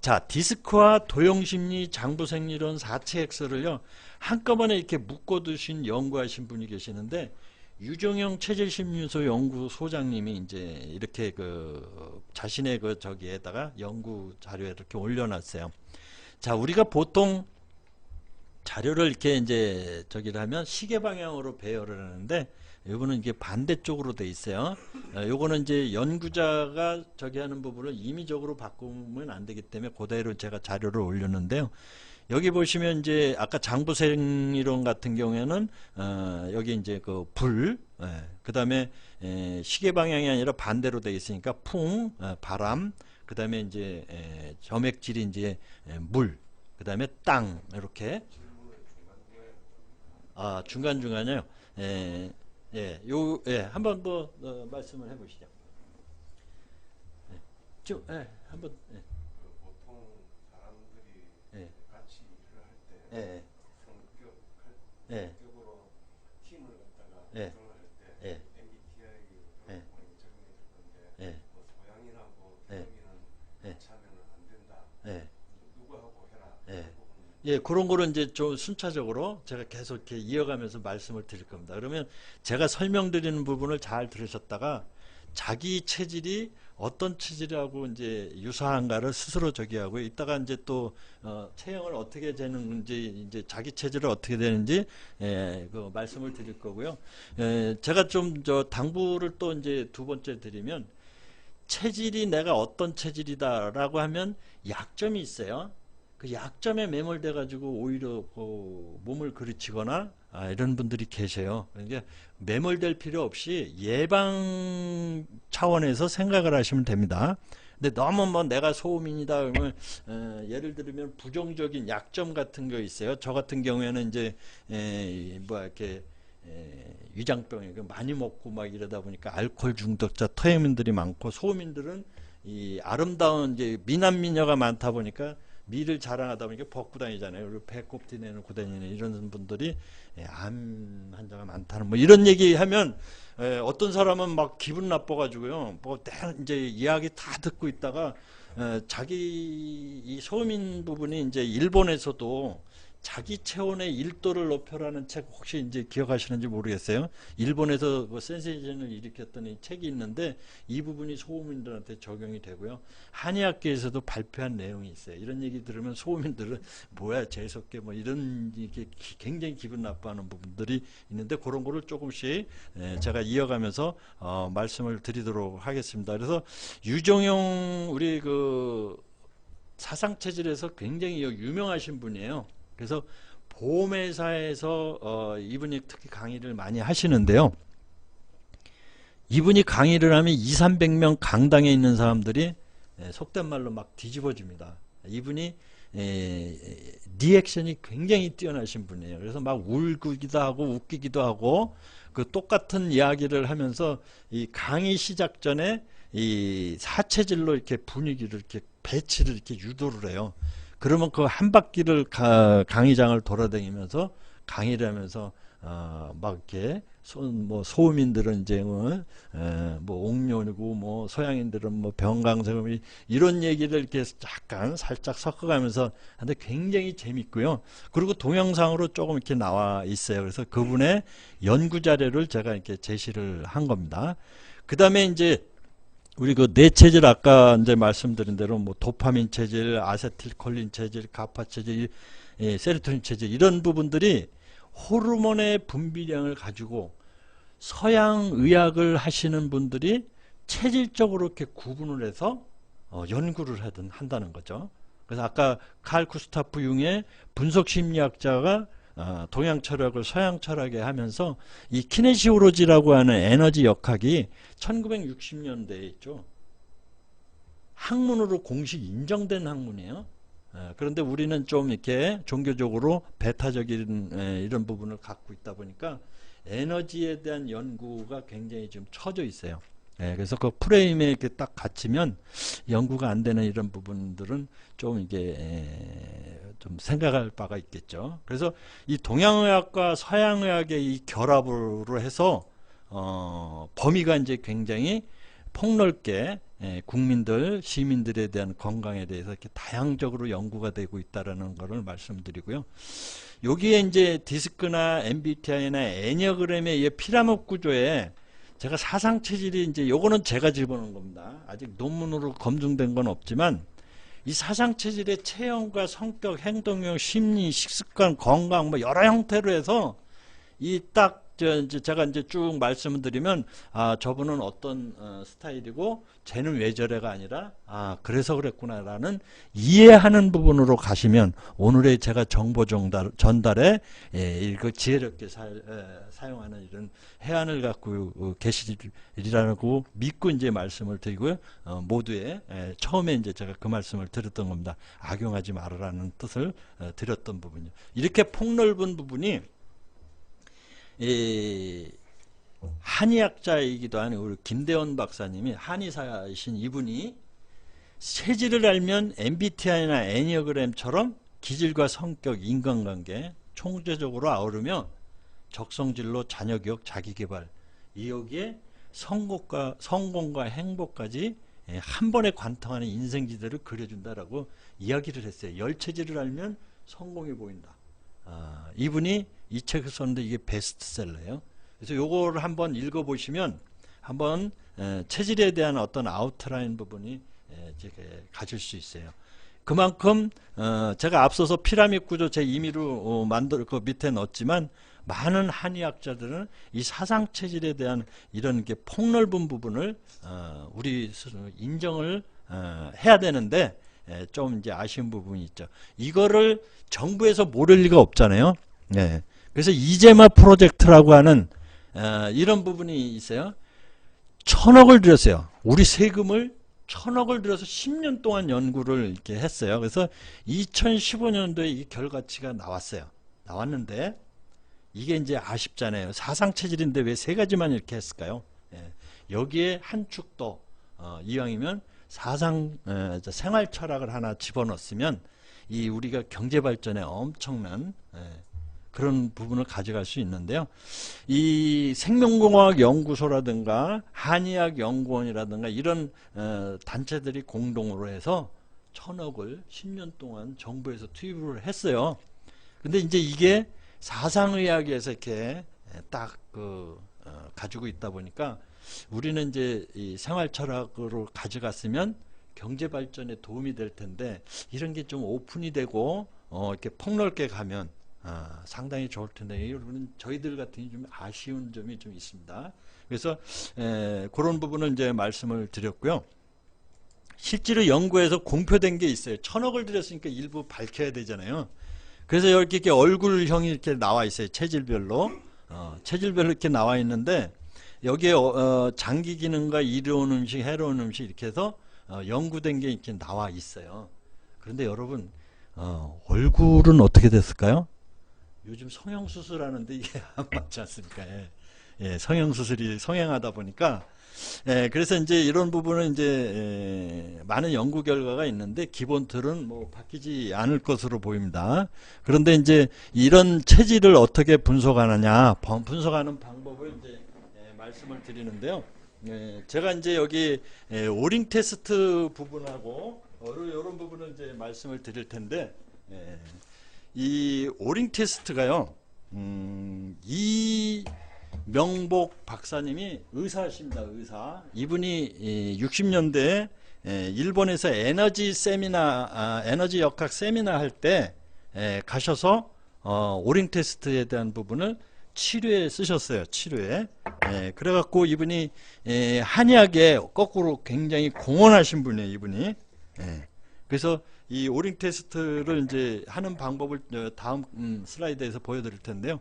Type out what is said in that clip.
자, 디스크와 도형심리, 장부생리론, 사체엑스를요 한꺼번에 이렇게 묶어두신 연구하신 분이 계시는데 유정영 체질심리소 연구소장님이 이제 이렇게 그 자신의 그 저기에다가 연구 자료에 이렇게 올려놨어요. 자, 우리가 보통 자료를 이렇게 이제 저기를 하면 시계 방향으로 배열을 하는데 요거는 이게 반대쪽으로 돼 있어요. 요거는 이제 연구자가 저기 하는 부분을 임의적으로 바꾸면 안 되기 때문에 그대로 제가 자료를 올렸는데요. 여기 보시면 이제 아까 장부생이론 같은 경우에는 여기 이제 그 불, 그 다음에 시계 방향이 아니라 반대로 돼 있으니까 풍, 바람, 그 다음에 이제 점액질이 이제 물, 그 다음에 땅 이렇게. 아, 중간중간이요. 한번 더 말씀을 해보시죠. 한번. 보통 사람들이 예. 같이 일을 할 때 성격으로 팀을 갖다가 예. 구성을 할 때 예. MBTI 예. 적용이 될 건데 예. 뭐 소양이라고 예. 도영이는 예. 같이 하면 안 된다. 예. 누구하고 해라. 예. 그 부분은 예, 그런 거를 이제 좀 순차적으로 제가 계속 이렇게 이어가면서 말씀을 드릴 겁니다. 그러면 제가 설명드리는 부분을 잘 들으셨다가 자기 체질이 어떤 체질하고 이제 유사한가를 스스로 저기 하고 이따가 이제 또 체형을 어떻게 되는지 이제 자기 체질을 어떻게 되는지 그 말씀을 드릴 거고요. 제가 좀 저 당부를 또 이제 두 번째 드리면 체질이 내가 어떤 체질이다라고 하면 약점이 있어요. 그 약점에 매몰돼 가지고 오히려 그 몸을 그르치거나 이런 분들이 계세요. 그러니까 매몰될 필요 없이 예방 차원에서 생각을 하시면 됩니다. 근데 너무 뭐 내가 소음인이다 그러면 예를 들면 부정적인 약점 같은 거 있어요. 저 같은 경우에는 이제 뭐 이렇게 위장병이 많이 먹고 막 이러다 보니까 알코올 중독자 터액민들이 많고, 소음인들은 이 아름다운 이제 미남 미녀가 많다 보니까 미를 자랑하다 보니까 벗고 다니잖아요. 그리고 배꼽 뒤내놓고 다니는 이런 분들이 암 환자가 많다는 뭐 이런 얘기하면 어떤 사람은 막 기분 나빠가지고요. 뭐 이제 이야기 다 듣고 있다가 자기 이 소민 부분이 이제 일본에서도 자기 체온의 1도를 높여라는 책 혹시 이제 기억하시는지 모르겠어요. 일본에서 그 센세이션을 일으켰던 이 책이 있는데 이 부분이 소음인들한테 적용이 되고요. 한의학계에서도 발표한 내용이 있어요. 이런 얘기 들으면 소음인들은 뭐야 재수없게 뭐 이런 이게 굉장히 기분 나빠하는 부분들이 있는데 그런 거를 조금씩 제가 이어가면서 말씀을 드리도록 하겠습니다. 그래서 유정용 우리 그 사상체질에서 굉장히 유명하신 분이에요. 그래서 보험회사에서 이분이 특히 강의를 많이 하시는데요. 이분이 강의를 하면 200~300명 강당에 있는 사람들이 속된 말로 막 뒤집어집니다. 이분이 리액션이 굉장히 뛰어나신 분이에요. 그래서 막 울기도 하고 웃기기도 하고 그 똑같은 이야기를 하면서 이 강의 시작 전에 이 사체질로 이렇게 분위기를 이렇게 배치를 이렇게 유도를 해요. 그러면 그 한 바퀴를 강의장을 돌아다니면서 강의를 하면서 막 이렇게 뭐 소음인들은 이제 뭐 옥뇨고 뭐 소양인들은 뭐 병강세음 이런 얘기를 이렇게 약간 살짝 섞어가면서 하는데 굉장히 재밌고요. 그리고 동영상으로 조금 이렇게 나와 있어요. 그래서 그분의 연구 자료를 제가 이렇게 제시를 한 겁니다. 그 다음에 이제 우리 그 뇌 체질 아까 이제 말씀드린 대로 뭐 도파민 체질, 아세틸콜린 체질, 가파 체질, 세로토닌 체질 이런 부분들이 호르몬의 분비량을 가지고 서양 의학을 하시는 분들이 체질적으로 이렇게 구분을 해서 연구를 한다는 거죠. 그래서 아까 칼 구스타프 융의 분석 심리학자가 동양 철학을 서양 철학에 하면서 이 키네시오로지라고 하는 에너지 역학이 1960년대에 있죠. 학문으로 공식 인정된 학문이에요. 그런데 우리는 좀 이렇게 종교적으로 배타적인 이런 부분을 갖고 있다 보니까 에너지에 대한 연구가 굉장히 좀 처져 있어요. 그래서 그 프레임에 이렇게 딱 갇히면 연구가 안 되는 이런 부분들은 좀 이게 좀 생각할 바가 있겠죠. 그래서 이 동양의학과 서양의학의 이 결합으로 해서 범위가 이제 굉장히 폭넓게 국민들, 시민들에 대한 건강에 대해서 이렇게 다양적으로 연구가 되고 있다라는 것을 말씀드리고요. 여기에 이제 디스크나 MBTI나 애니어그램의 이 피라미드 구조에 제가 사상 체질이 이제 요거는 제가 집어넣은 겁니다. 아직 논문으로 검증된 건 없지만 이 사상 체질의 체형과 성격, 행동력, 심리, 식습관, 건강 뭐 여러 형태로 해서 이 딱 제가 이제 쭉 말씀을 드리면 저분은 어떤 스타일이고 쟤는 왜 저래가 아니라 그래서 그랬구나라는 이해하는 부분으로 가시면 오늘의 제가 정보 전달에 이거 지혜롭게 사용하는 이런 해안을 갖고 계시리라고 믿고 이제 말씀을 드리고요. 모두의 처음에 이제 제가 그 말씀을 드렸던 겁니다. 악용하지 말아라는 뜻을 드렸던 부분이요. 이렇게 폭넓은 부분이 한의학자이기도 한 우리 김대원 박사님이 한의사이신 이분이 체질을 알면 MBTI나 애니어그램처럼 기질과 성격, 인간관계 총체적으로 아우르며 적성질로 자녀교육, 자기개발 여기에 성공과 행복까지 한 번에 관통하는 인생지대를 그려준다라고 이야기를 했어요. 열체질을 알면 성공이 보인다. 이분이 이 책을 썼는데 이게 베스트셀러예요. 그래서 요거를 한번 읽어보시면 한번 체질에 대한 어떤 아웃라인 부분이 가질 수 있어요. 그만큼 제가 앞서서 피라미드 구조 제 임의로 그 밑에 넣었지만 많은 한의학자들은 이 사상 체질에 대한 이런 게 폭넓은 부분을 우리 스스로 인정을 해야 되는데 좀 이제 아쉬운 부분이 있죠. 이거를 정부에서 모를 리가 없잖아요. 네. 그래서 이제마 프로젝트라고 하는 이런 부분이 있어요. 1,000억을 들였어요. 우리 세금을 1,000억을 들여서 10년 동안 연구를 이렇게 했어요. 그래서 2015년도에 이 결과치가 나왔어요. 나왔는데 이게 이제 아쉽잖아요. 사상 체질인데 왜 세 가지만 이렇게 했을까요? 여기에 한 축도 이왕이면 사상 생활 철학을 하나 집어넣었으면 이 우리가 경제 발전에 엄청난 그런 부분을 가져갈 수 있는데요. 이 생명공학 연구소라든가 한의학 연구원이라든가 이런 단체들이 공동으로 해서 1,000억을 10년 동안 정부에서 투입을 했어요. 근데 이제 이게 사상의학에서 이렇게 딱 가지고 있다 보니까 우리는 이제 이 생활 철학으로 가져갔으면 경제 발전에 도움이 될 텐데 이런 게 좀 오픈이 되고 이렇게 폭넓게 가면 상당히 좋을 텐데 여러분 저희들 같은 좀 아쉬운 점이 좀 있습니다. 그래서 그런 부분을 이제 말씀을 드렸고요. 실제로 연구에서 공표된 게 있어요. 1,000억을 들였으니까 일부 밝혀야 되잖아요. 그래서 이렇게 얼굴형이 이렇게 나와 있어요. 체질별로 체질별로 이렇게 나와 있는데 여기에 장기 기능과 이로운 음식, 해로운 음식 이렇게 해서 연구된 게 이렇게 나와 있어요. 그런데 여러분 얼굴은 어떻게 됐을까요? 요즘 성형수술하는데 이게 안 맞지 않습니까? 성형수술이 성행하다 보니까 그래서 이제 이런 부분은 이제 많은 연구 결과가 있는데 기본 틀은 뭐 바뀌지 않을 것으로 보입니다. 그런데 이제 이런 체질을 어떻게 분석하느냐, 분석하는 방법을 이제 말씀을 드리는데요. 제가 이제 여기 오링 테스트 부분하고 이런 부분을 이제 말씀을 드릴 텐데 이 오링 테스트가요. 이명복 박사님이 의사십니다. 의사. 이분이 60년대에 일본에서 에너지 세미나, 에너지 역학 세미나 할 때 가셔서 오링 테스트에 대한 부분을 치료에 쓰셨어요. 치료에. 그래갖고 이분이 한의학에 거꾸로 굉장히 공헌하신 분이에요. 이분이. 그래서 이 오링 테스트를 이제 하는 방법을 다음 슬라이드에서 보여드릴 텐데요.